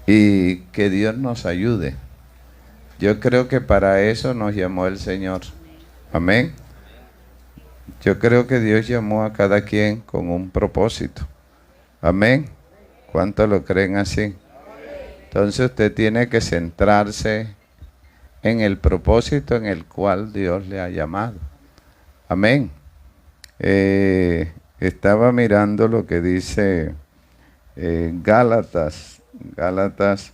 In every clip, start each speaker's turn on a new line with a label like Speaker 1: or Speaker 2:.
Speaker 1: y que Dios nos ayude. Yo creo que para eso nos llamó el Señor. Amén. Yo creo que Dios llamó a cada quien con un propósito. Amén. ¿Cuántos lo creen así? Entonces usted tiene que centrarse en el propósito en el cual Dios le ha llamado. Amén. Estaba mirando lo que dice Gálatas. Gálatas,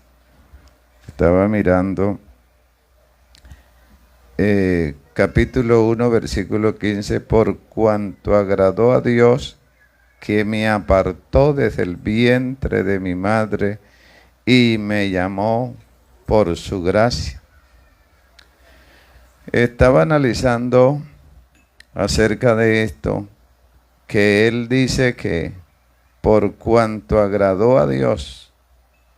Speaker 1: estaba mirando capítulo 1, versículo 15. Por cuanto agradó a Dios, que me apartó desde el vientre de mi madre y me llamó por su gracia. Estaba analizando acerca de esto, que él dice que por cuanto agradó a Dios,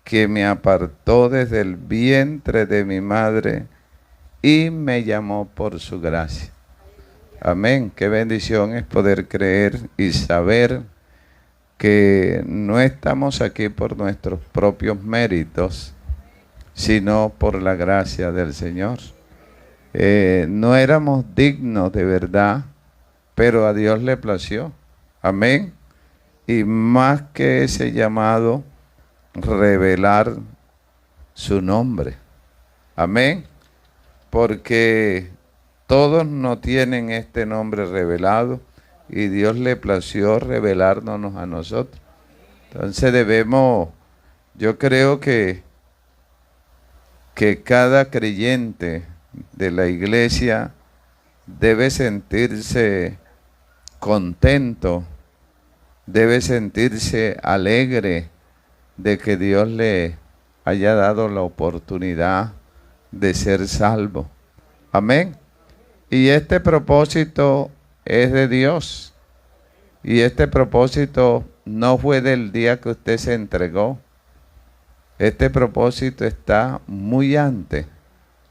Speaker 1: que me apartó desde el vientre de mi madre y me llamó por su gracia. Amén. Qué bendición es poder creer y saber que no estamos aquí por nuestros propios méritos, sino por la gracia del Señor. No éramos dignos de verdad, pero a Dios le plació. Amén. Y más que ese llamado, revelar su nombre. Amén. Porque todos no tienen este nombre revelado y Dios le plació revelárnoslo a nosotros. Entonces debemos, yo creo que cada creyente de la iglesia debe sentirse contento, debe sentirse alegre de que Dios le haya dado la oportunidad de ser salvo. Amén. Y este propósito es de Dios. Y este propósito no fue del día que usted se entregó. Este propósito está muy antes,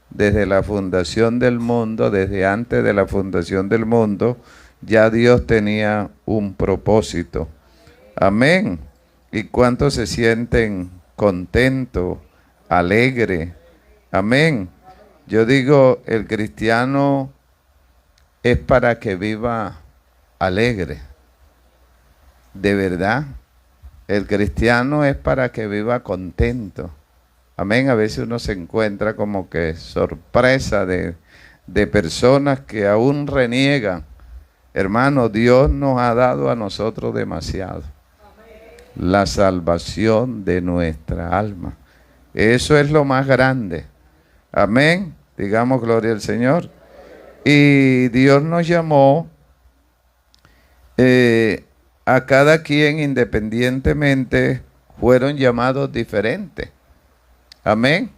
Speaker 1: desde la fundación del mundo, desde antes de la fundación del mundo, ya Dios tenía un propósito. Amén. ¿Y cuántos se sienten contentos, alegres? Amén. Yo digo, el cristiano es para que viva alegre. De verdad. El cristiano es para que viva contento. Amén. A veces uno se encuentra como que sorpresa de personas que aún reniegan. Hermano, Dios nos ha dado a nosotros demasiado. La salvación de nuestra alma. Eso es lo más grande. Amén. Digamos gloria al Señor. Y Dios nos llamó a cada quien independientemente, fueron llamados diferentes. Amén.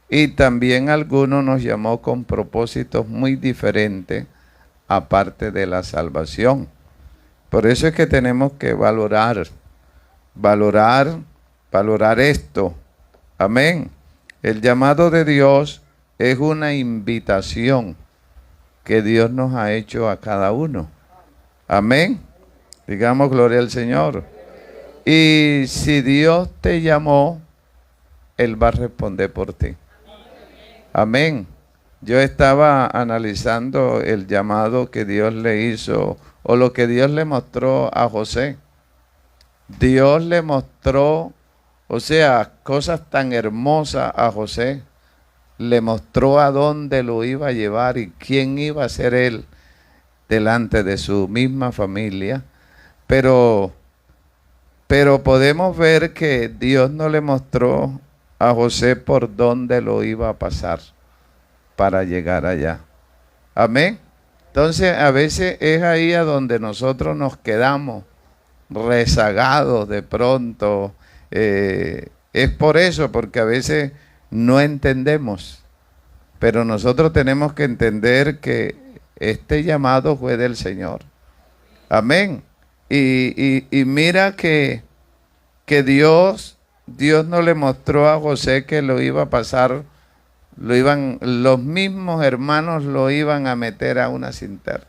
Speaker 1: Y también algunos nos llamó con propósitos muy diferentes, aparte de la salvación. Por eso es que tenemos que valorar esto. Amén. El llamado de Dios es una invitación que Dios nos ha hecho a cada uno. Amén. Digamos gloria al Señor. Y si Dios te llamó, Él va a responder por ti. Amén. Yo estaba analizando el llamado que Dios le hizo, o lo que Dios le mostró a José. Dios le mostró, o sea, cosas tan hermosas a José. Le mostró a dónde lo iba a llevar y quién iba a ser él delante de su misma familia. Pero podemos ver que Dios no le mostró a José por dónde lo iba a pasar para llegar allá. Amén. Entonces a veces es ahí a donde nosotros nos quedamos rezagados de pronto. Es por eso, porque a veces no entendemos. Pero nosotros tenemos que entender que este llamado fue del Señor. Amén. Y mira que Dios no le mostró a José que lo iba a pasar, los mismos hermanos lo iban a meter a una cisterna.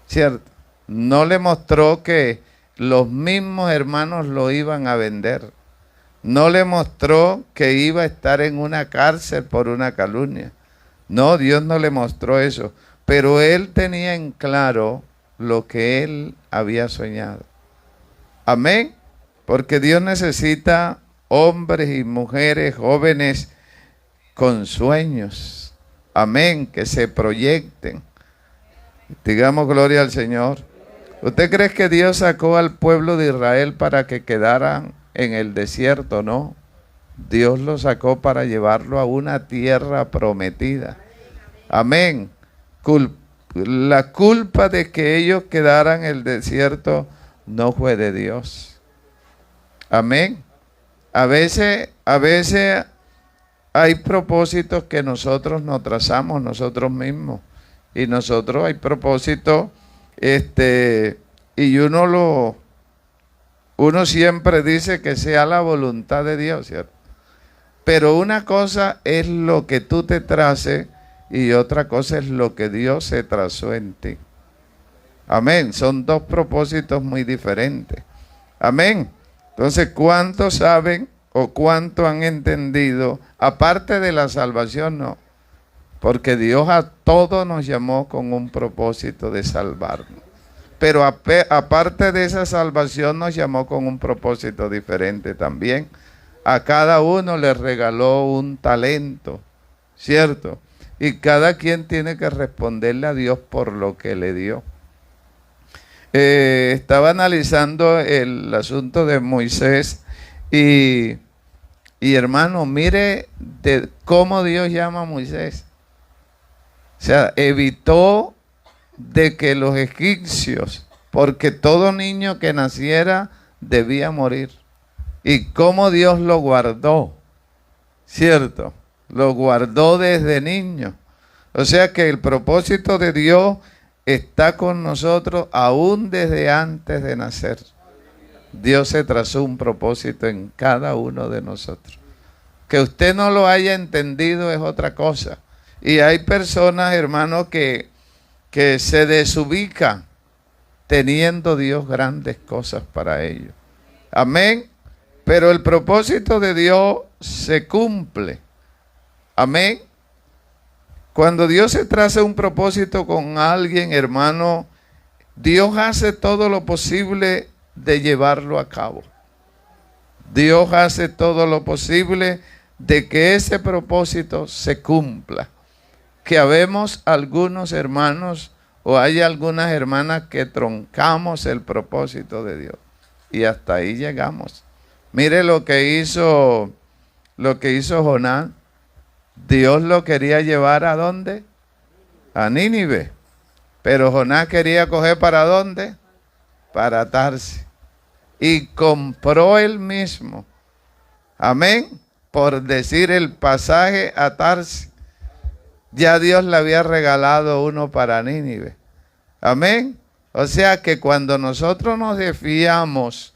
Speaker 1: ¿Cierto? No le mostró que los mismos hermanos lo iban a vender. No le mostró que iba a estar en una cárcel por una calumnia. No, Dios no le mostró eso. Pero él tenía en claro lo que él había soñado. Amén. Porque Dios necesita hombres y mujeres jóvenes con sueños. Amén. Que se proyecten. Digamos gloria al Señor. ¿Usted cree que Dios sacó al pueblo de Israel para que quedaran en el desierto? No. Dios lo sacó para llevarlo a una tierra prometida. Amén. La culpa de que ellos quedaran en el desierto no fue de Dios. Amén. A veces hay propósitos que nosotros nos trazamos nosotros mismos. Y nosotros hay propósitos, y uno siempre dice que sea la voluntad de Dios, ¿cierto? Pero una cosa es lo que tú te traces y otra cosa es lo que Dios se trazó en ti. Amén. Son dos propósitos muy diferentes. Amén. Entonces, ¿cuántos saben o cuánto han entendido? Aparte de la salvación, no. Porque Dios a todos nos llamó con un propósito de salvarnos. Pero aparte de esa salvación nos llamó con un propósito diferente también. A cada uno le regaló un talento, ¿cierto? Y cada quien tiene que responderle a Dios por lo que le dio. Estaba analizando el asunto de Moisés y hermano, mire de cómo Dios llama a Moisés. O sea, evitó de que los egipcios, porque todo niño que naciera debía morir. Y cómo Dios lo guardó, ¿cierto? Lo guardó desde niño. O sea que el propósito de Dios está con nosotros aún desde antes de nacer. Dios se trazó un propósito en cada uno de nosotros. Que usted no lo haya entendido es otra cosa. Y hay personas, hermanos, que se desubican teniendo Dios grandes cosas para ellos. Amén. Pero el propósito de Dios se cumple. Amén. Cuando Dios se traza un propósito con alguien, hermano, Dios hace todo lo posible de llevarlo a cabo. Dios hace todo lo posible de que ese propósito se cumpla. Que habemos algunos hermanos o hay algunas hermanas que troncamos el propósito de Dios. Y hasta ahí llegamos. Mire lo que hizo Jonás. Dios lo quería llevar ¿a dónde? A Nínive. Pero Jonás quería coger ¿para dónde? Para Tarsis. Y compró él mismo. Amén. Por decir el pasaje a Tarsis. Ya Dios le había regalado uno para Nínive. Amén. O sea que cuando nosotros nos desviamos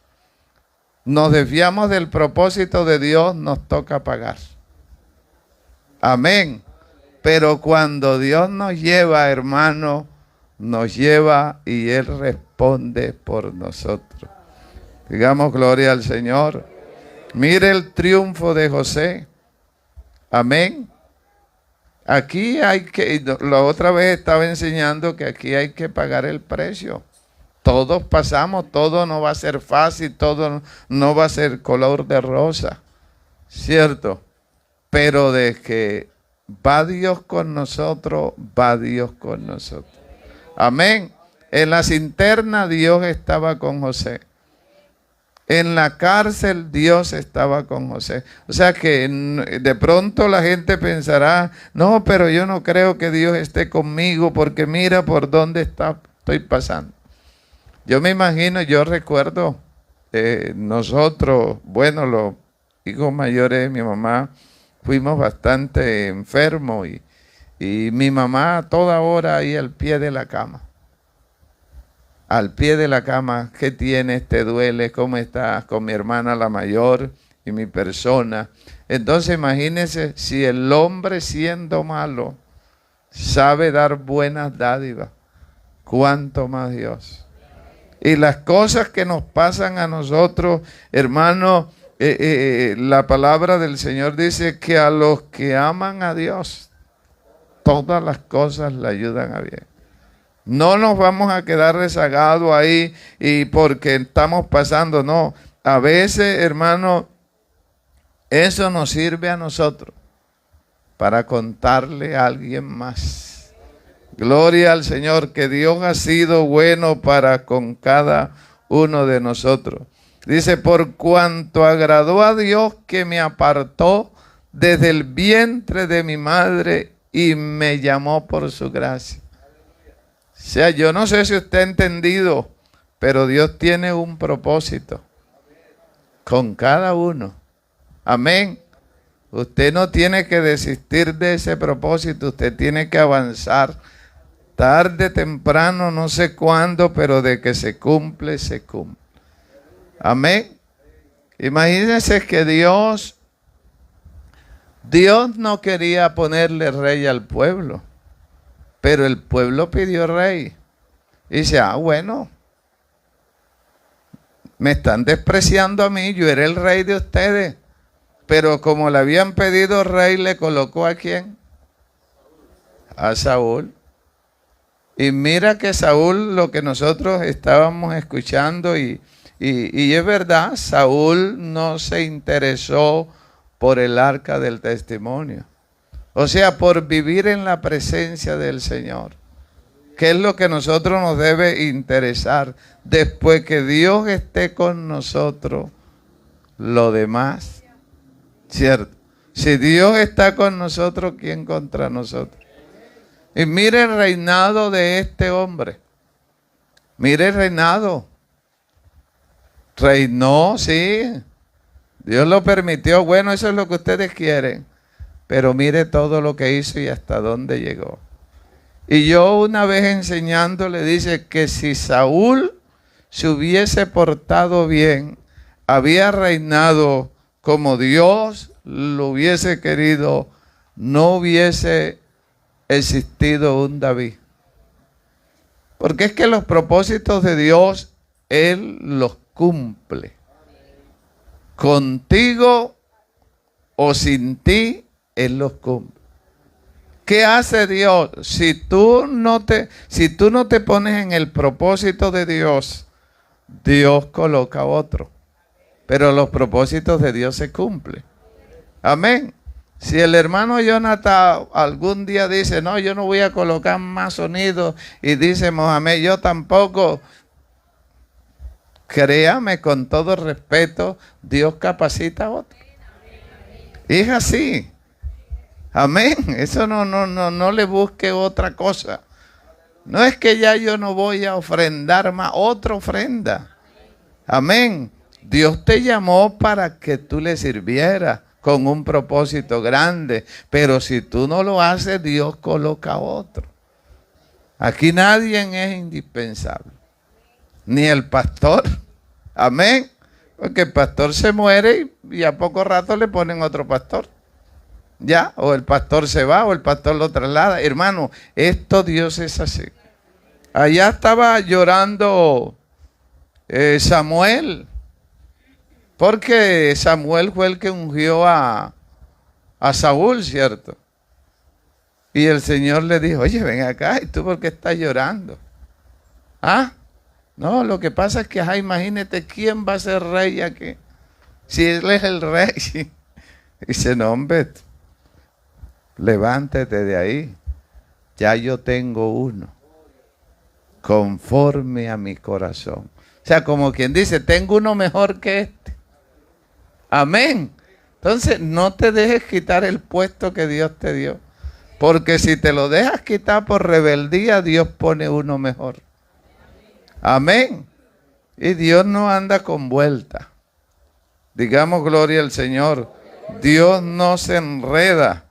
Speaker 1: del propósito de Dios, nos toca pagar. Amén. Pero cuando Dios nos lleva, hermano, nos lleva y Él responde por nosotros. Digamos gloria al Señor. Mire el triunfo de José. Amén. Aquí la otra vez estaba enseñando que aquí hay que pagar el precio. Todos pasamos, todo no va a ser fácil, todo no va a ser color de rosa, ¿cierto? Pero de que va Dios con nosotros, va Dios con nosotros. Amén. En la cisterna Dios estaba con José. En la cárcel Dios estaba con José. O sea que de pronto la gente pensará, no, pero yo no creo que Dios esté conmigo porque mira por dónde estoy pasando. Yo me imagino, yo recuerdo nosotros, bueno, los hijos mayores de mi mamá, fuimos bastante enfermos y mi mamá a toda hora ahí al pie de la cama. Al pie de la cama, ¿qué tienes? ¿Te duele? ¿Cómo estás? Con mi hermana la mayor y mi persona. Entonces imagínense si el hombre siendo malo sabe dar buenas dádivas, ¿cuánto más Dios? Y las cosas que nos pasan a nosotros, hermanos, la palabra del Señor dice que a los que aman a Dios, todas las cosas le ayudan a bien. No nos vamos a quedar rezagados ahí y porque estamos pasando, no. A veces, hermano, eso nos sirve a nosotros para contarle a alguien más. Gloria al Señor, que Dios ha sido bueno para con cada uno de nosotros. Dice, por cuanto agradó a Dios que me apartó desde el vientre de mi madre y me llamó por su gracia. O sea, yo no sé si usted ha entendido, pero Dios tiene un propósito con cada uno. Amén. Usted no tiene que desistir de ese propósito, usted tiene que avanzar. Tarde, temprano, no sé cuándo, pero de que se cumple, se cumple. Amén. Imagínense que Dios no quería ponerle rey al pueblo, pero el pueblo pidió rey. Y dice, bueno, me están despreciando a mí, yo era el rey de ustedes. Pero como le habían pedido rey, le colocó ¿a quién? A Saúl. Y mira que Saúl, lo que nosotros estábamos escuchando, y es verdad, Saúl no se interesó por el arca del testimonio. O sea, por vivir en la presencia del Señor. ¿Qué es lo que a nosotros nos debe interesar? Después que Dios esté con nosotros, lo demás, ¿cierto? Si Dios está con nosotros, ¿quién contra nosotros? Y mire el reinado de este hombre. Mire el reinado. Reinó, sí. Dios lo permitió. Bueno, eso es lo que ustedes quieren. Pero mire todo lo que hizo y hasta dónde llegó. Y yo una vez enseñando le dice que si Saúl se hubiese portado bien, había reinado como Dios lo hubiese querido, no hubiese existido un David. Porque es que los propósitos de Dios, Él los cumple. Contigo o sin ti, Él los cumple. ¿Qué hace Dios? Si tú no te pones en el propósito de Dios, Dios coloca otro. Pero los propósitos de Dios se cumplen. Amén. Si el hermano Jonathan algún día dice, no, yo no voy a colocar más sonido, y dice Mohamed, yo tampoco, créame, con todo respeto, Dios capacita a otro. Y es así. Amén. Eso no le busque otra cosa. No es que ya yo no voy a ofrendar más, otra ofrenda. Amén. Dios te llamó para que tú le sirvieras con un propósito grande, pero si tú no lo haces, Dios coloca otro. Aquí nadie es indispensable, ni el pastor. Amén. Porque el pastor se muere y a poco rato le ponen otro pastor. Ya, o el pastor se va o el pastor lo traslada. Hermano, esto Dios es así. Allá estaba llorando Samuel, porque Samuel fue el que ungió a Saúl, ¿cierto? Y el Señor le dijo, oye, ven acá, ¿y tú por qué estás llorando? ¿Ah? No, lo que pasa es que, imagínate, ¿quién va a ser rey aquí? Si él es el rey. Dice, no, hombre, levántate de ahí. Ya yo tengo uno, conforme a mi corazón. O sea, como quien dice, tengo uno mejor que este. Amén. Entonces, no te dejes quitar el puesto que Dios te dio. Porque si te lo dejas quitar por rebeldía, Dios pone uno mejor. Amén. Y Dios no anda con vuelta. Digamos gloria al Señor. Dios no se enreda.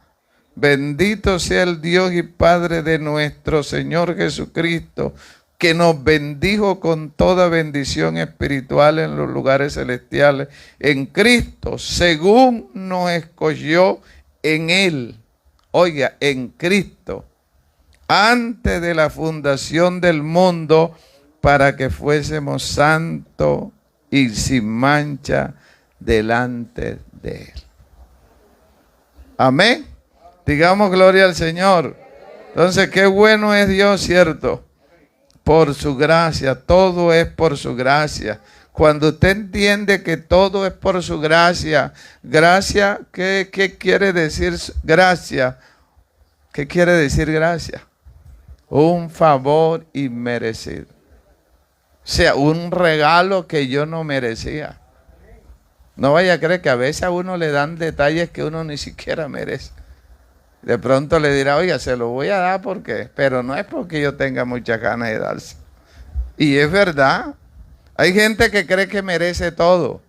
Speaker 1: Bendito sea el Dios y Padre de nuestro Señor Jesucristo, que nos bendijo con toda bendición espiritual en los lugares celestiales en Cristo, según nos escogió en Él. Oiga, en Cristo, antes de la fundación del mundo, para que fuésemos santos y sin mancha delante de Él. Amén. Digamos gloria al Señor. Entonces, qué bueno es Dios, ¿cierto? Por su gracia, todo es por su gracia. Cuando usted entiende que todo es por su gracia, gracia, ¿qué quiere decir gracia? ¿Qué quiere decir gracia? Un favor inmerecido. O sea, un regalo que yo no merecía. No vaya a creer que a veces a uno le dan detalles que uno ni siquiera merece. De pronto le dirá, oiga, se lo voy a dar porque, pero no es porque yo tenga muchas ganas de darse. Y es verdad. Hay gente que cree que merece todo.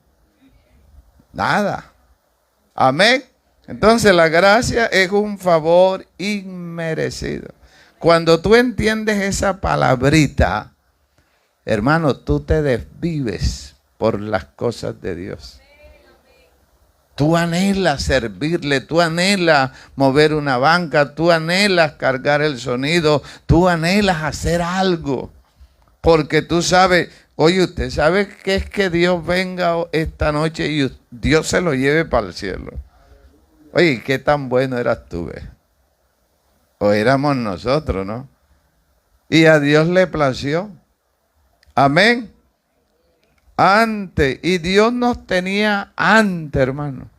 Speaker 1: Nada. Amén. Entonces la gracia es un favor inmerecido. Cuando tú entiendes esa palabrita, hermano, tú te desvives por las cosas de Dios. Tú anhelas servirle, tú anhelas mover una banca, tú anhelas cargar el sonido, tú anhelas hacer algo. Porque tú sabes, oye, usted sabe que es que Dios venga esta noche y Dios se lo lleve para el cielo. Oye, qué tan bueno eras tú, ¿ves? O éramos nosotros, ¿no? Y a Dios le plació. Amén. Antes, y Dios nos tenía antes, hermano.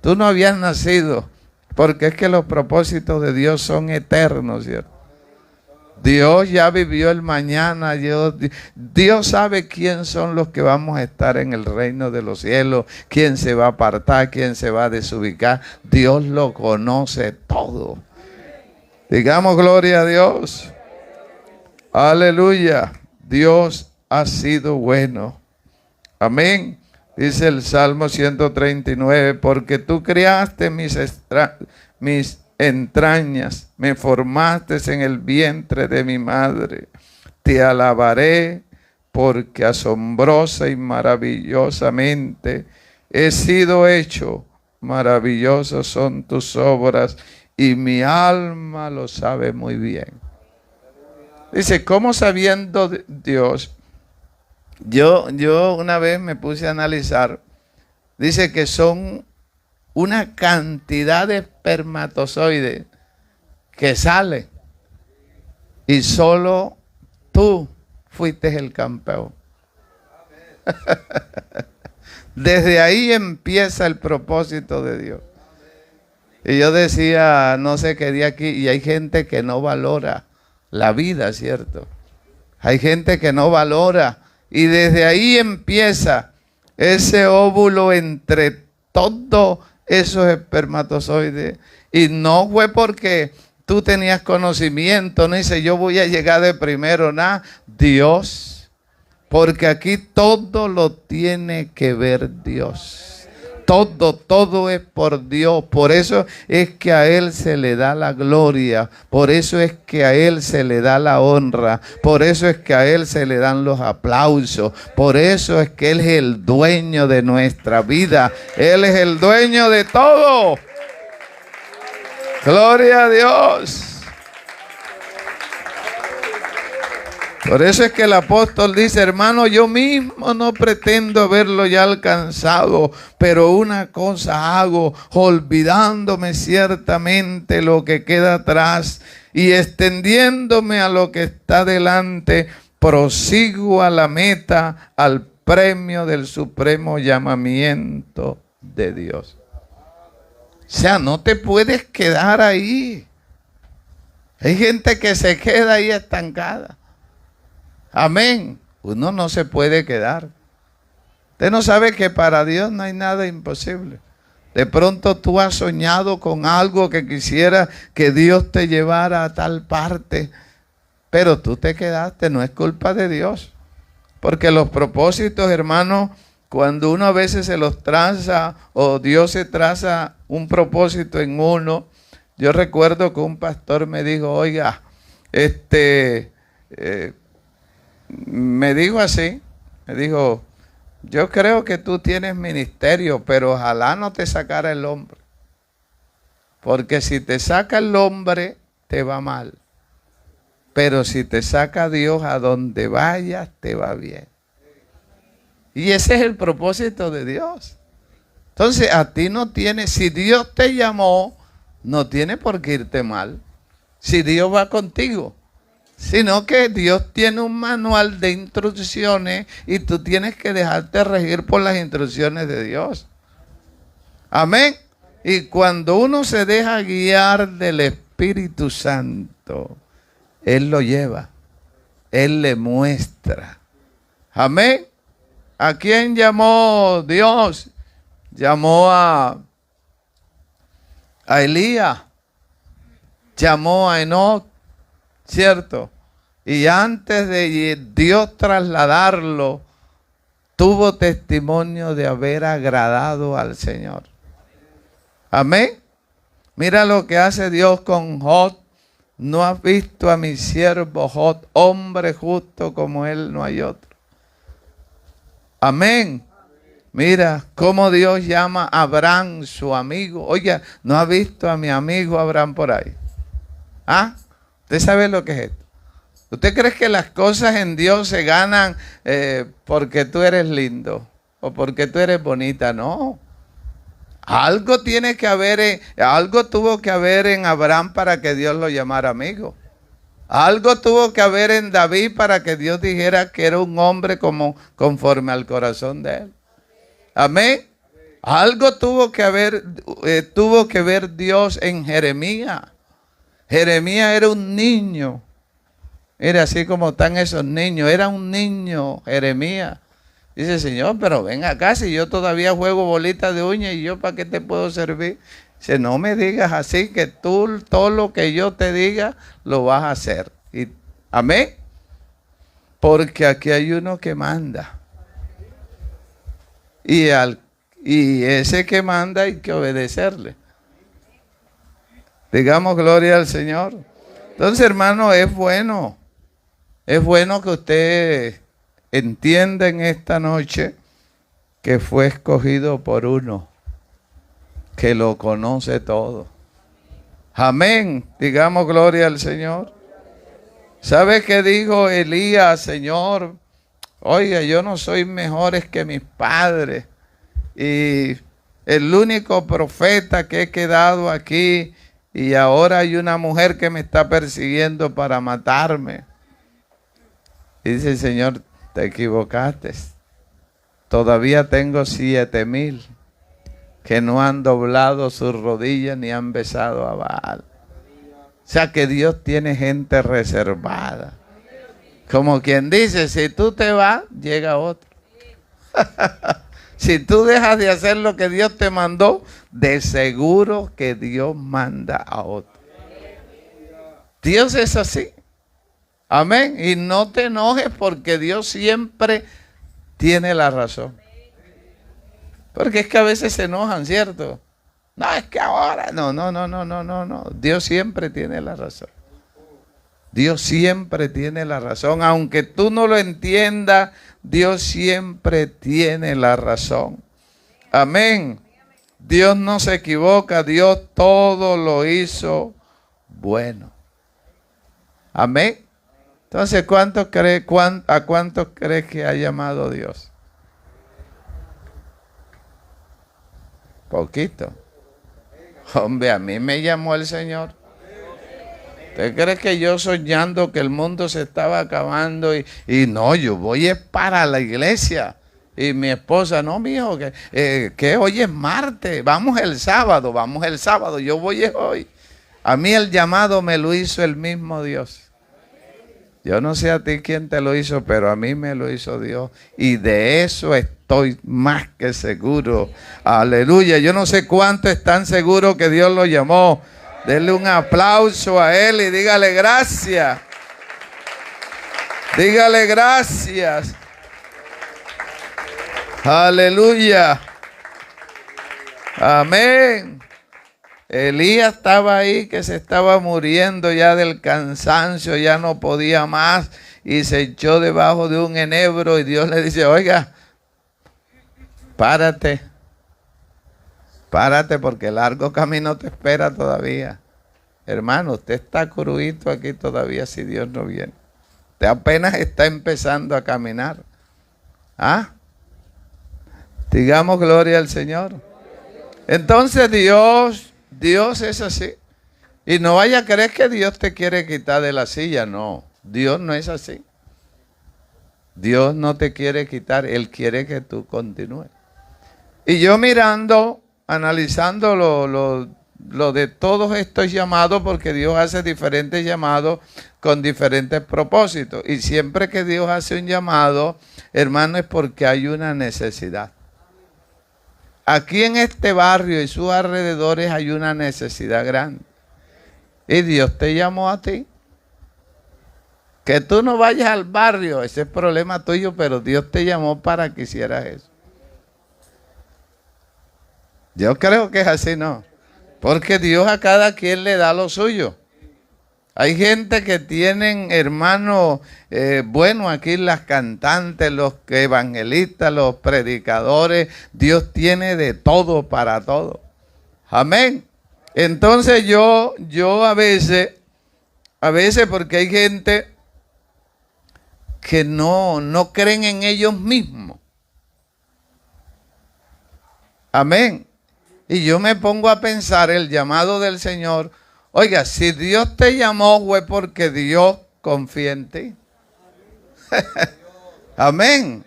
Speaker 1: Tú no habías nacido, porque es que los propósitos de Dios son eternos, ¿cierto? Dios ya vivió el mañana. Dios sabe quién son los que vamos a estar en el reino de los cielos, quién se va a apartar, quién se va a desubicar. Dios lo conoce todo. Digamos gloria a Dios. Aleluya. Dios ha sido bueno. Amén. Dice el Salmo 139, porque tú creaste mis entrañas, me formaste en el vientre de mi madre. Te alabaré porque asombrosa y maravillosamente he sido hecho. Maravillosas son tus obras y mi alma lo sabe muy bien. Dice, ¿cómo sabiendo Dios? Yo una vez me puse a analizar. Dice que son una cantidad de espermatozoides que sale y solo tú fuiste el campeón. Desde ahí empieza el propósito de Dios. Y yo decía, no sé qué día aquí, y hay gente que no valora la vida, ¿cierto? Hay gente que no valora, y desde ahí empieza ese óvulo entre todos esos espermatozoides. Y no fue porque tú tenías conocimiento, no dice yo voy a llegar de primero, nada. Dios, porque aquí todo lo tiene que ver Dios. Todo es por Dios. Por eso es que a Él se le da la gloria. Por eso es que a Él se le da la honra. Por eso es que a Él se le dan los aplausos. Por eso es que Él es el dueño de nuestra vida. Él es el dueño de todo. Gloria a Dios. Por eso es que el apóstol dice, hermano, yo mismo no pretendo haberlo ya alcanzado, pero una cosa hago, olvidándome ciertamente lo que queda atrás y extendiéndome a lo que está delante, prosigo a la meta, al premio del supremo llamamiento de Dios. O sea, no te puedes quedar ahí. Hay gente que se queda ahí estancada. Amén. Uno no se puede quedar. Usted no sabe que para Dios no hay nada imposible. De pronto tú has soñado con algo que quisiera que Dios te llevara a tal parte, pero tú te quedaste, no es culpa de Dios. Porque los propósitos, hermanos, cuando uno a veces se los traza o Dios se traza un propósito en uno. Yo recuerdo que un pastor me dijo, oiga, me dijo así, me dijo, yo creo que tú tienes ministerio, pero ojalá no te sacara el hombre. Porque si te saca el hombre, te va mal. Pero si te saca Dios, a donde vayas, te va bien. Y ese es el propósito de Dios. Entonces a ti no tiene, si Dios te llamó, no tiene por qué irte mal. Si Dios va contigo. Sino que Dios tiene un manual de instrucciones y tú tienes que dejarte regir por las instrucciones de Dios. Amén. Y cuando uno se deja guiar del Espíritu Santo, Él lo lleva. Él le muestra. Amén. ¿A quién llamó Dios? Llamó a Elías. Llamó a Enoc. ¿Cierto? Y antes de Dios trasladarlo, tuvo testimonio de haber agradado al Señor. Amén. Mira lo que hace Dios con Job. ¿No has visto a mi siervo Job, hombre justo como él no hay otro? Amén. Mira cómo Dios llama a Abraham su amigo. Oiga, ¿no has visto a mi amigo Abraham por ahí? ¿Ah? ¿Usted sabe lo que es esto? ¿Usted cree que las cosas en Dios se ganan porque tú eres lindo o porque tú eres bonita? No. Algo tiene que haber, algo tuvo que haber en Abraham para que Dios lo llamara amigo. Algo tuvo que haber en David para que Dios dijera que era un hombre conforme al corazón de él. Amén. Algo tuvo que ver Dios en Jeremías. Jeremías era un niño. Era así como están esos niños. Era un niño, Jeremías. Dice, Señor, pero ven acá, si yo todavía juego bolitas de uña y yo para qué te puedo servir. Dice, no me digas así, que tú todo lo que yo te diga lo vas a hacer. Y, amén. Porque aquí hay uno que manda. Y ese que manda hay que obedecerle. Digamos gloria al Señor. Entonces, hermano, es bueno que usted entienda en esta noche que fue escogido por uno que lo conoce todo. Amén. Digamos gloria al Señor. ¿Sabe qué dijo Elías? Señor, oiga, yo no soy mejores que mis padres. Y el único profeta que he quedado aquí, y ahora hay una mujer que me está persiguiendo para matarme. Y dice el Señor, te equivocaste. Todavía tengo 7,000 que no han doblado sus rodillas ni han besado a Baal. O sea que Dios tiene gente reservada. Como quien dice, si tú te vas, llega otro. Si tú dejas de hacer lo que Dios te mandó, de seguro que Dios manda a otro. Dios es así. Amén. Y no te enojes porque Dios siempre tiene la razón. Porque es que a veces se enojan, ¿cierto? No, es que ahora. No. Dios siempre tiene la razón. Dios siempre tiene la razón. Aunque tú no lo entiendas, Dios siempre tiene la razón. Amén. Dios no se equivoca. Dios todo lo hizo bueno. Amén. Entonces, ¿a cuántos crees que ha llamado Dios? Poquito. Hombre, a mí me llamó el Señor. ¿Usted cree que yo soñando que el mundo se estaba acabando y no, yo voy para la iglesia? Y mi esposa, no, mijo, que hoy es martes, vamos el sábado, yo voy hoy. A mí el llamado me lo hizo el mismo Dios. Yo no sé a ti quién te lo hizo, pero a mí me lo hizo Dios. Y de eso estoy más que seguro. Aleluya. Yo no sé cuánto están seguros que Dios lo llamó. Denle un aplauso a Él y dígale gracias. Dígale gracias. Aleluya. Amén. Elías estaba ahí que se estaba muriendo ya del cansancio, ya no podía más y se echó debajo de un enebro y Dios le dice, oiga, párate porque el largo camino te espera todavía. Hermano, usted está cruito aquí todavía si Dios no viene. Usted apenas está empezando a caminar. ¿Ah? Digamos gloria al Señor. Entonces Dios es así. Y no vaya a creer que Dios te quiere quitar de la silla. No, Dios no es así. Dios no te quiere quitar, Él quiere que tú continúes. Y yo mirando, analizando lo de todos estos llamados, porque Dios hace diferentes llamados con diferentes propósitos. Y siempre que Dios hace un llamado, hermano, es porque hay una necesidad. Aquí en este barrio y sus alrededores hay una necesidad grande. Y Dios te llamó a ti. Que tú no vayas al barrio, ese es problema tuyo, pero Dios te llamó para que hicieras eso. Yo creo que es así, ¿no? Porque Dios a cada quien le da lo suyo. Hay gente que tienen, hermanos, bueno, aquí las cantantes, los evangelistas, los predicadores, Dios tiene de todo para todo. Amén. Entonces yo a veces porque hay gente que no creen en ellos mismos. Amén. Y yo me pongo a pensar el llamado del Señor. Oiga, si Dios te llamó fue porque Dios confía en ti. Amén.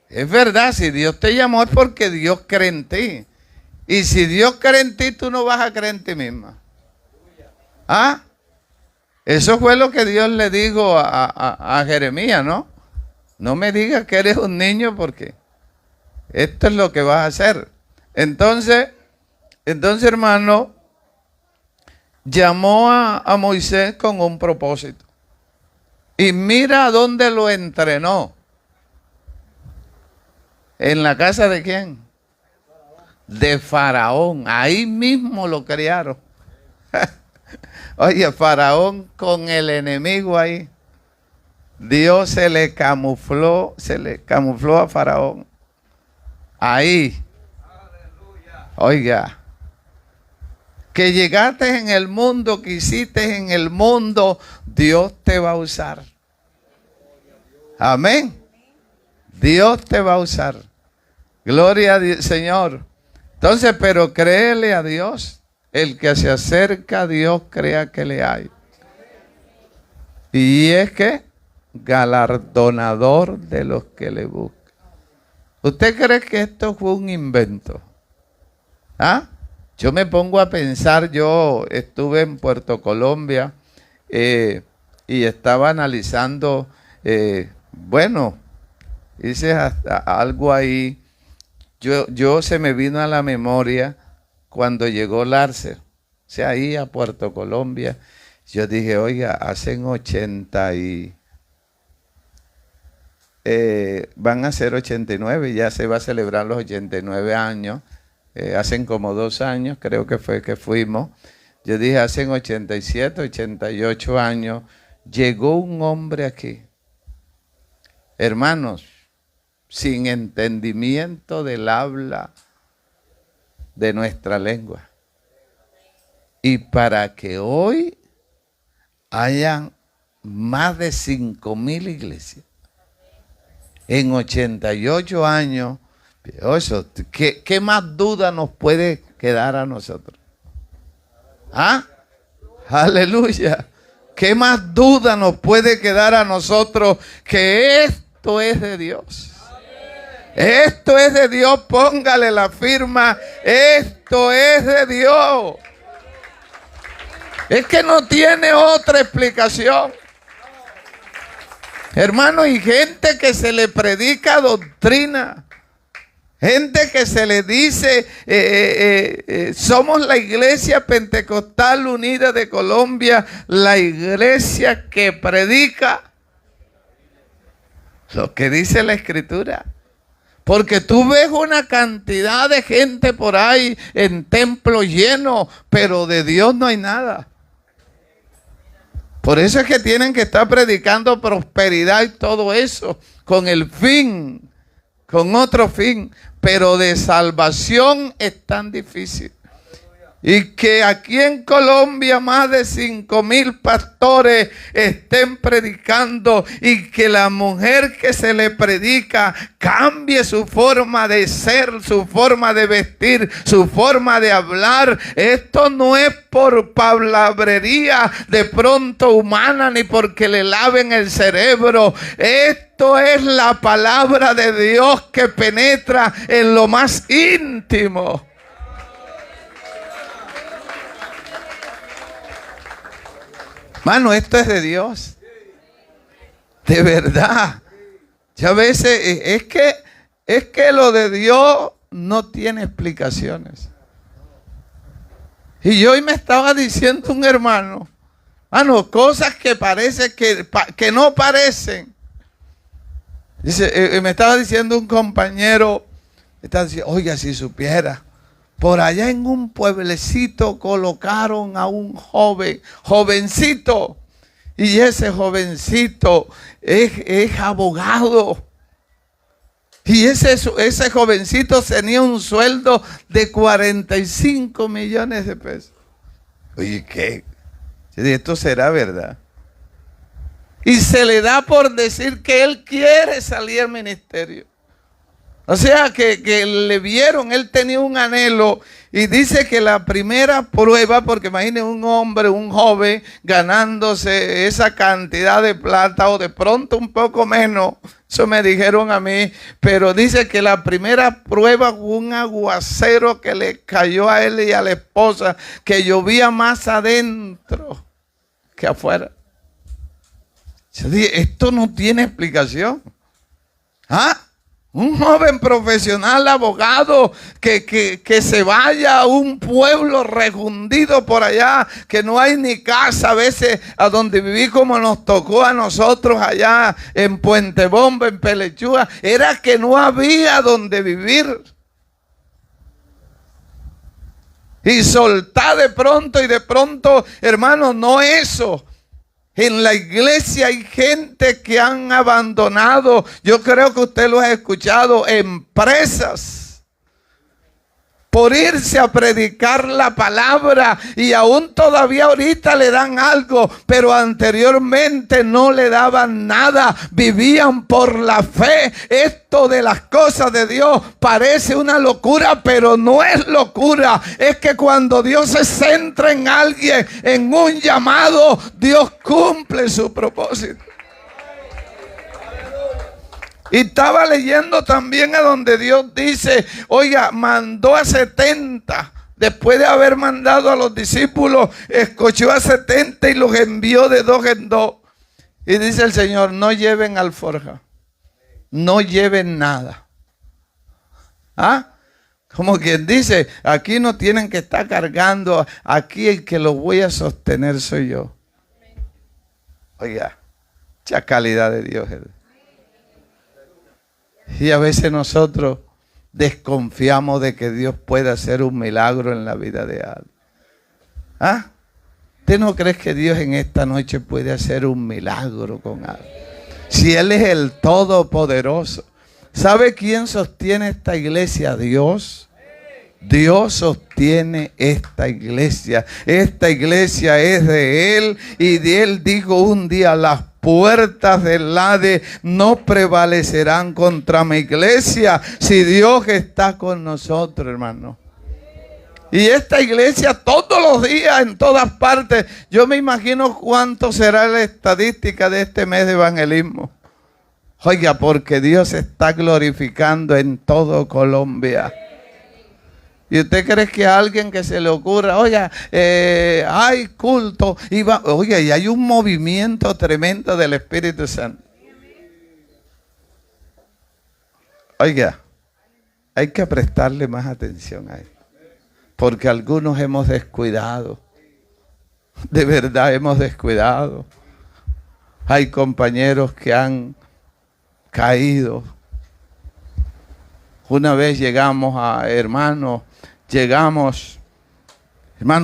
Speaker 1: Es verdad, si Dios te llamó es porque Dios cree en ti. Y si Dios cree en ti, tú no vas a creer en ti misma. ¿Ah? Eso fue lo que Dios le dijo a Jeremías, ¿no? No me digas que eres un niño porque esto es lo que vas a hacer. Entonces, hermano, llamó a Moisés con un propósito. Y mira dónde lo entrenó. ¿En la casa de quién? De Faraón. Ahí mismo lo criaron. Oye, Faraón con el enemigo ahí. Dios se le camufló a Faraón. Ahí. Oiga. Que llegaste en el mundo, que hiciste en el mundo, Dios te va a usar. Amén. Dios te va a usar. Gloria a Dios, Señor. Entonces, pero créele a Dios. El que se acerca a Dios crea que le hay. Y es que galardonador de los que le buscan. ¿Usted cree que esto fue un invento? ¿Ah? Yo me pongo a pensar, yo estuve en Puerto Colombia y estaba analizando, bueno, hice hasta algo ahí. Yo se me vino a la memoria cuando llegó Larcer, o sea, ahí a Puerto Colombia. Yo dije, oiga, hacen 80 y... van a ser 89, ya se va a celebrar los 89 años. Hacen como 2 años, creo que fue que fuimos. Yo dije, hacen 87, 88 años, llegó un hombre aquí. Hermanos, sin entendimiento del habla de nuestra lengua. Y para que hoy hayan más de 5,000 iglesias en 88 años, eso, ¿qué más duda nos puede quedar a nosotros? ¿Ah? Aleluya. ¿Qué más duda nos puede quedar a nosotros que esto es de Dios? Esto es de Dios, póngale la firma, esto es de Dios. Es que no tiene otra explicación. Hermano, y gente que se le predica doctrina, gente que se le dice, somos la Iglesia Pentecostal Unida de Colombia, la iglesia que predica lo que dice la Escritura. Porque tú ves una cantidad de gente por ahí en templos llenos, pero de Dios no hay nada. Por eso es que tienen que estar predicando prosperidad y todo eso, con el fin, con otro fin. Pero de salvación es tan difícil. Y que aquí en Colombia más de 5,000 pastores estén predicando y que la mujer que se le predica cambie su forma de ser, su forma de vestir, su forma de hablar. Esto no es por palabrería de pronto humana ni porque le laven el cerebro. Esto es la palabra de Dios que penetra en lo más íntimo. Mano, esto es de Dios. De verdad. Ya a veces es que lo de Dios no tiene explicaciones. Y hoy me estaba diciendo un hermano, mano, cosas que parece que no parecen. Dice, me estaba diciendo un compañero, me estaba diciendo, oiga, si supiera. Por allá en un pueblecito colocaron a un jovencito. Y ese jovencito es abogado. Y ese jovencito tenía un sueldo de 45 millones de pesos. Oye, ¿qué? Yo dije, esto será verdad. Y se le da por decir que él quiere salir al ministerio. O sea que le vieron, él tenía un anhelo y dice que la primera prueba, porque imaginen un hombre, un joven ganándose esa cantidad de plata o de pronto un poco menos, eso me dijeron a mí, pero dice que la primera prueba fue un aguacero que le cayó a él y a la esposa, que llovía más adentro que afuera. Yo dije, esto no tiene explicación. ¿Ah? Un joven profesional, abogado, que se vaya a un pueblo rejundido por allá, que no hay ni casa a veces a donde viví como nos tocó a nosotros allá en Puente Bomba, en Pelechúa. Era que no había donde vivir. Y soltar de pronto, hermano, no eso. En la iglesia hay gente que han abandonado, yo creo que usted lo ha escuchado, empresas por irse a predicar la palabra, y aún todavía ahorita le dan algo, pero anteriormente no le daban nada, vivían por la fe. Esto de las cosas de Dios parece una locura, pero no es locura. Es que cuando Dios se centra en alguien, en un llamado, Dios cumple su propósito. Y estaba leyendo también a donde Dios dice, oiga, mandó a 70. Después de haber mandado a los discípulos, escogió a 70 y los envió de 2 en 2. Y dice el Señor, no lleven alforja, no lleven nada. ¿Ah? Como quien dice, aquí no tienen que estar cargando, aquí el que los voy a sostener soy yo. Oiga, mucha calidad de Dios. Y a veces nosotros desconfiamos de que Dios pueda hacer un milagro en la vida de alguien. ¿Ah? ¿Usted no cree que Dios en esta noche puede hacer un milagro con alguien? Si Él es el Todopoderoso. ¿Sabe quién sostiene esta iglesia? Dios. Dios sostiene esta iglesia. Esta iglesia es de Él, y de Él dijo un día, las puertas del Hades no prevalecerán contra mi iglesia si Dios está con nosotros, hermano. Y esta iglesia todos los días, en todas partes, yo me imagino cuánto será la estadística de este mes de evangelismo. Oiga, porque Dios se está glorificando en todo Colombia. ¿Y usted cree que a alguien que se le ocurra, oiga, hay culto, oiga, y hay un movimiento tremendo del Espíritu Santo? Oiga, hay que prestarle más atención a esto, porque algunos hemos descuidado, de verdad hemos descuidado. Hay compañeros que han caído. Una vez llegamos hermano,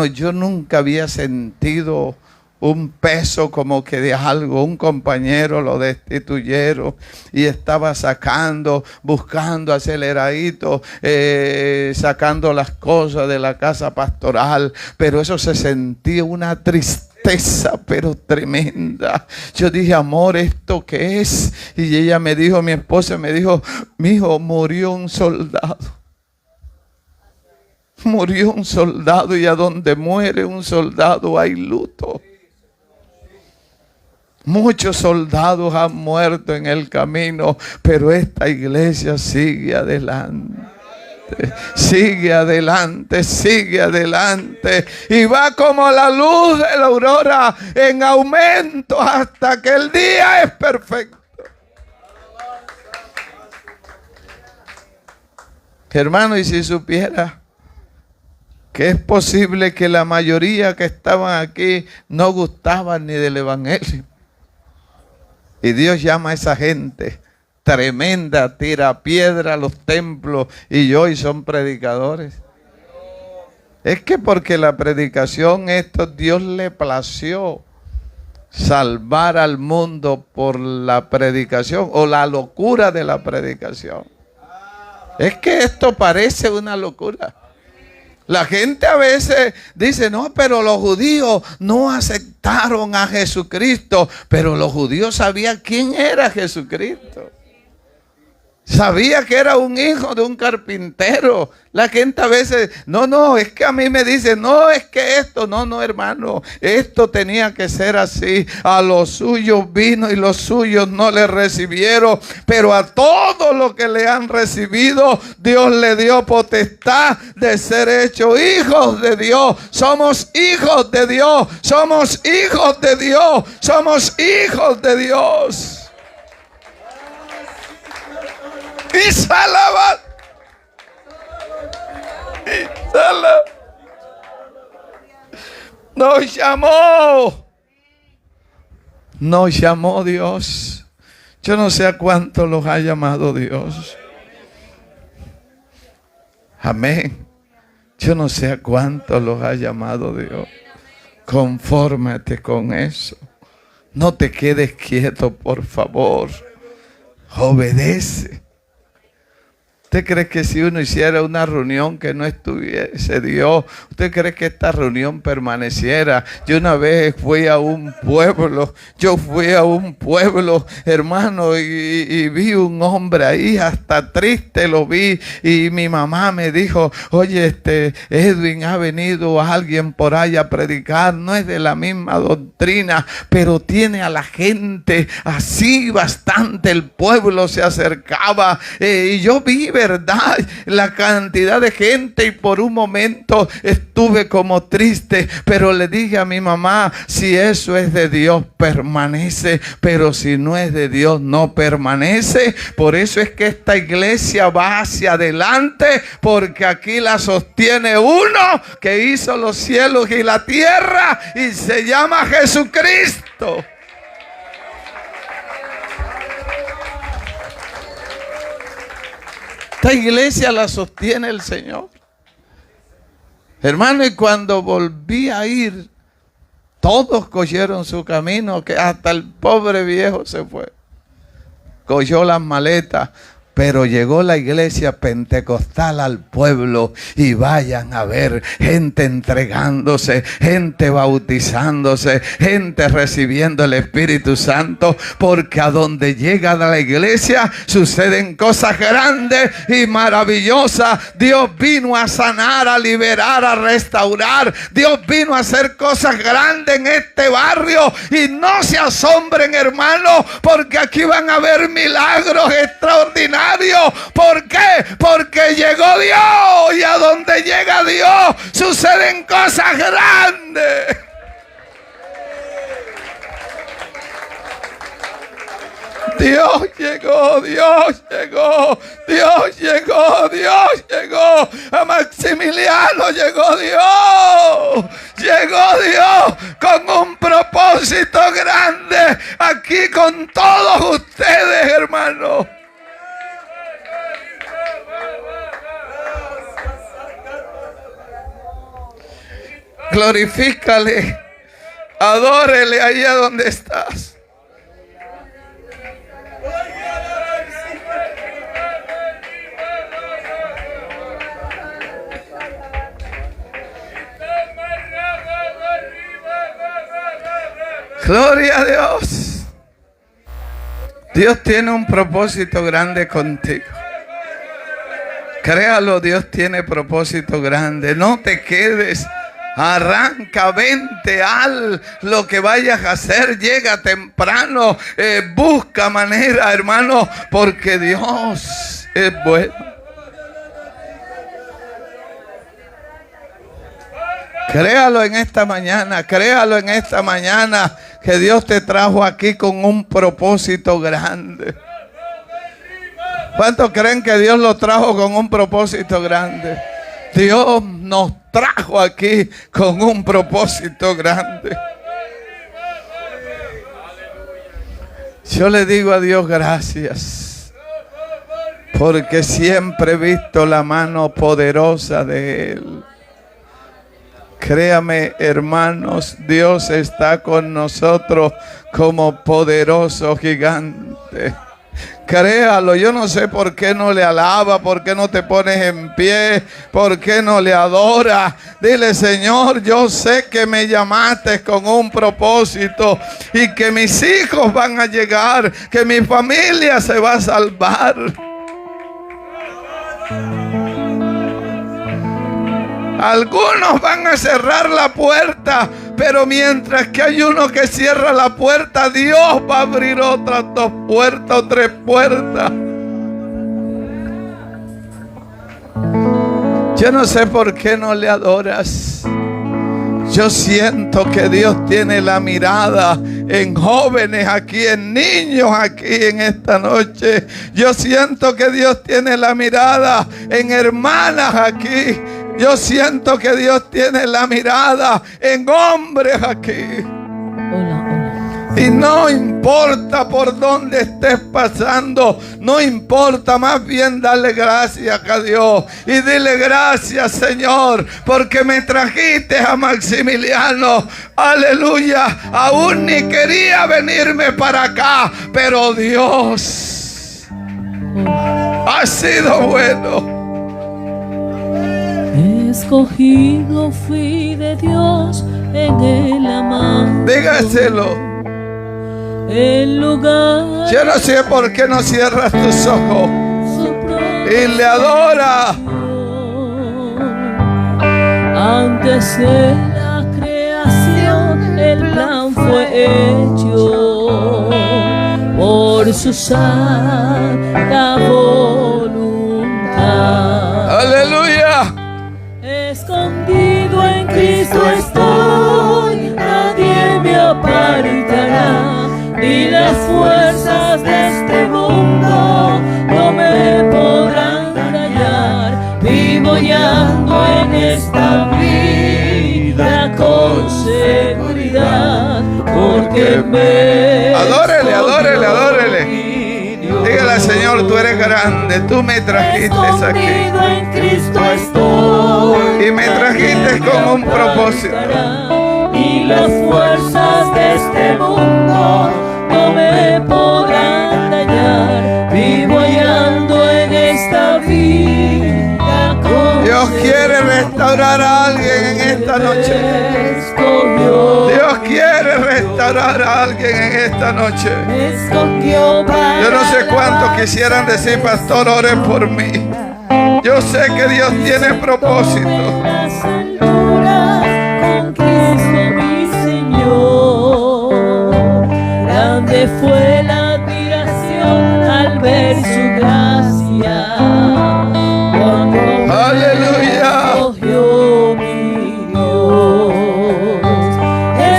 Speaker 1: yo nunca había sentido un peso como que de algo. Un compañero lo destituyeron y estaba sacando, buscando aceleradito, sacando las cosas de la casa pastoral, pero eso se sentía una tristeza, pero tremenda. Yo dije, amor, ¿esto qué es? Y ella me dijo, mi esposa me dijo, mijo, murió un soldado. Murió un soldado, y a donde muere un soldado hay luto. Muchos soldados han muerto en el camino, pero esta iglesia sigue adelante. Sigue adelante, sigue adelante, y va como la luz de la aurora en aumento hasta que el día es perfecto. Hermano, y si supiera que es posible que la mayoría que estaban aquí no gustaban ni del evangelio, y Dios llama a esa gente tremenda, tira piedra a los templos, y hoy son predicadores. Es que porque la predicación, Dios le plació salvar al mundo por la predicación, o la locura de la predicación. Es que esto parece una locura. La gente a veces dice, no, pero los judíos no aceptaron a Jesucristo. Pero los judíos sabían quién era Jesucristo. Sabía que era un hijo de un carpintero. La gente a veces, no, es que a mí me dice, no, es que esto, no, hermano, esto tenía que ser así. A los suyos vino y los suyos no le recibieron, pero a todos los que le han recibido, Dios le dio potestad de ser hechos hijos de Dios. Somos hijos de Dios, somos hijos de Dios, somos hijos de Dios. Y salaba. Nos llamó Dios. Yo no sé a cuántos los ha llamado Dios. Amén. Yo no sé a cuántos los ha llamado Dios. Confórmate con eso. No te quedes quieto, por favor. Obedece. ¿Usted cree que si uno hiciera una reunión que no estuviese Dios, usted cree que esta reunión permaneciera? Yo una vez fui a un pueblo, hermano, y vi un hombre ahí, hasta triste lo vi, y mi mamá me dijo, oye, Edwin, ha venido alguien por ahí a predicar, no es de la misma doctrina, pero tiene a la gente así bastante, el pueblo se acercaba, y yo vi, verdad, la cantidad de gente, y por un momento estuve como triste, pero le dije a mi mamá, si eso es de Dios permanece, pero si no es de Dios no permanece. Por eso es que esta iglesia va hacia adelante, porque aquí la sostiene uno que hizo los cielos y la tierra, y se llama Jesucristo. Esta iglesia la sostiene el Señor. Hermano, y cuando volví a ir, todos cogieron su camino, que hasta el pobre viejo se fue. Cogió las maletas. Pero llegó la iglesia pentecostal al pueblo, y vayan a ver gente entregándose, gente bautizándose, gente recibiendo el Espíritu Santo, porque a donde llega la iglesia suceden cosas grandes y maravillosas. Dios vino a sanar, a liberar, a restaurar. Dios vino a hacer cosas grandes en este barrio, y no se asombren, hermanos, porque aquí van a haber milagros extraordinarios. ¿Por qué? Porque llegó Dios, y a donde llega Dios suceden cosas grandes. Dios llegó, Dios llegó, Dios llegó, Dios llegó. A Maximiliano llegó Dios. Llegó Dios con un propósito grande aquí con todos ustedes, hermanos. Glorifícale, Adórele allá donde estás. Gloria a Dios. Dios tiene un propósito grande contigo. Créalo, Dios tiene propósito grande. No te quedes. Arranca, vente, haz lo que vayas a hacer. Llega temprano. Busca manera, hermano, porque Dios es bueno. Créalo en esta mañana. Créalo en esta mañana. Que Dios te trajo aquí con un propósito grande. ¿Cuántos creen que Dios lo trajo con un propósito grande? Dios nos trajo aquí con un propósito grande. Yo le digo a Dios gracias, porque siempre he visto la mano poderosa de Él. Créame, hermanos, Dios está con nosotros como poderoso gigante. Créalo, yo no sé por qué no le alaba, por qué no te pones en pie, por qué no le adora. Dile, Señor, yo sé que me llamaste con un propósito y que mis hijos van a llegar, que mi familia se va a salvar. Algunos van a cerrar la puerta, pero mientras que hay uno que cierra la puerta, Dios va a abrir otras 2 puertas o 3 puertas. Yo no sé por qué no le adoras. Yo siento que Dios tiene la mirada en jóvenes aquí, en niños aquí en esta noche. Yo siento que Dios tiene la mirada en hermanas aquí. Yo siento que Dios tiene la mirada en hombres aquí. Y no importa por dónde estés pasando, no importa, más bien darle gracias a Dios y dile gracias, Señor, porque me trajiste a Maximiliano. Aleluya, aún ni quería venirme para acá, pero Dios ha sido bueno.
Speaker 2: Escogido fui de Dios en el amor.
Speaker 1: Dígaselo.
Speaker 2: El lugar.
Speaker 1: Yo no sé por qué no cierras tus ojos y le adora.
Speaker 2: Antes de la creación, el plan fue hecho por su santa voluntad.
Speaker 1: Aleluya.
Speaker 2: Escondido en Cristo estoy, nadie me apartará, ni las fuerzas de este mundo no me podrán dañar. Vivo y ando en esta vida con seguridad, porque me...
Speaker 1: Adórele, adórele, adórele. Dígale, Señor, tú eres grande, tú me trajiste aquí.
Speaker 2: En Cristo estoy,
Speaker 1: y me trajiste con un propósito.
Speaker 2: Y las fuerzas de este mundo no me podrán dañar. Vivo y ando en esta vida con
Speaker 1: Dios quiere restaurar a alguien en esta noche. Dios quiere restaurar a alguien en esta noche. Yo no sé cuántos quisieran decir, pastor, ore por mí. Yo sé que Dios tiene propósito.
Speaker 2: Con Cristo mi Señor, grande fue la admiración al ver su gracia. Cuando
Speaker 1: aleluya.
Speaker 2: Escogió mi Dios.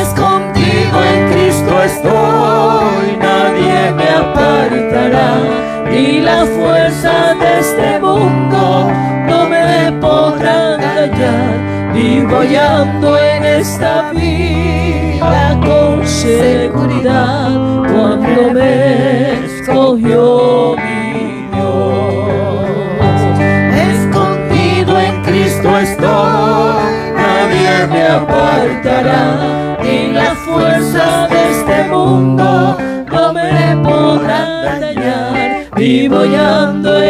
Speaker 2: Escondido en Cristo estoy, nadie me apartará, ni las fuerzas de este mundo no me podrán dañar. Vivo y ando en esta vida con seguridad, cuando me escogió mi Dios. Escondido en Cristo estoy, nadie me apartará, y las fuerzas de este mundo no me podrán dañar. Vivo y ando en